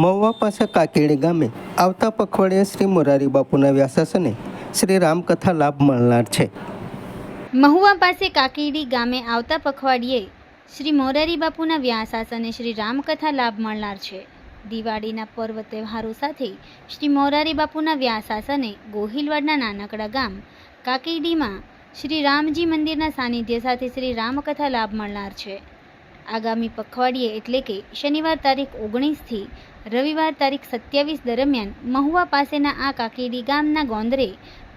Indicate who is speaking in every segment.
Speaker 1: મહુવા પાસે કાકેડી ગામે આવતા પખવાડિયે શ્રી મોરારી બાપુના વ્યાસાસને શ્રી રામકથા લાભ મળનાર છે।
Speaker 2: મહુવા પાસે કાકેડી ગામે આવતા પખવાડિયે શ્રી મોરારી બાપુના વ્યાસાસને શ્રી રામકથા લાભ મળનાર છે। દિવાળીના પર્વ તહેવારો સાથે શ્રી મોરારી બાપુના વ્યાસાસને ગોહિલવાડના નાનકડા ગામ કાકેડીમાં શ્રી રામજી મંદિરના સાનિધ્ય સાથે શ્રી રામકથા લાભ મળનાર છે। આગામી પખવાડિયે એટલે કે શનિવાર તારીખ 19થી રવિવાર તારીખ 27 દરમિયાન મહુવા પાસેના આ કાકેડી ગામના ગોંદરે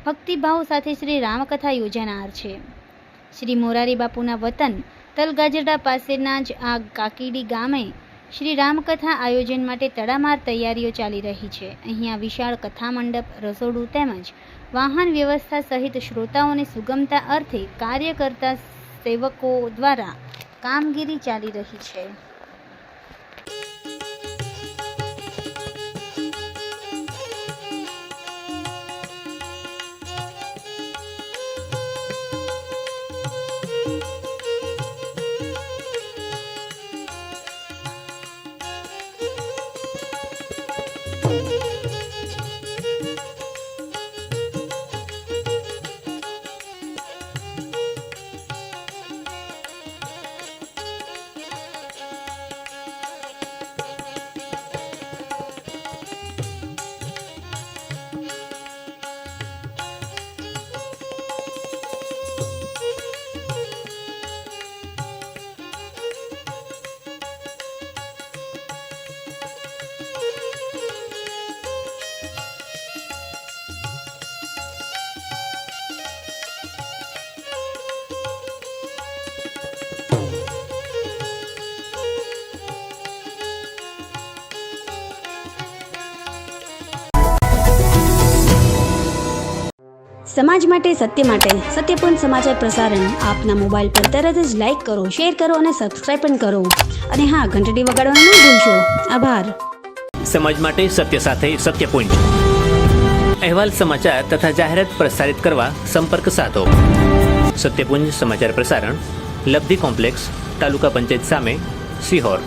Speaker 2: ભક્તિભાવ સાથે શ્રી રામકથા યોજાનાર છે। શ્રી મોરારી બાપુના વતન તલગાજરડા પાસેના જ આ કાકેડી ગામે શ્રી રામકથા આયોજન માટે તડામાર તૈયારીઓ ચાલી રહી છે। અહીંયા વિશાળ કથા મંડપ, રસોડું તેમજ વાહન વ્યવસ્થા સહિત શ્રોતાઓને સુગમતા અર્થે કાર્ય કરતા સેવકો દ્વારા કામગીરી ચાલી રહી છે।
Speaker 3: સમાજ માટે, સત્યપૂર્ણ સમાચાર પ્રસારણ આપના મોબાઈલ પર તરત જ લાઈક કરો, શેર કરો અને સબસ્ક્રાઇબ પણ કરો। અને હા, ઘંટડી વગાડવાનું ન ભૂલશો। આભાર।
Speaker 4: સમાજ માટે સત્ય સાથે સત્યપૂર્ણ અહેવાલ, સમાચાર તથા જાહેરાત પ્રસારિત કરવા સંપર્ક સાધો। સત્યપુંજ સમાચાર પ્રસારણ, લબ્ધિ કોમ્પ્લેક્સ, તાલુકા પંચાયત સામે, સિહોર।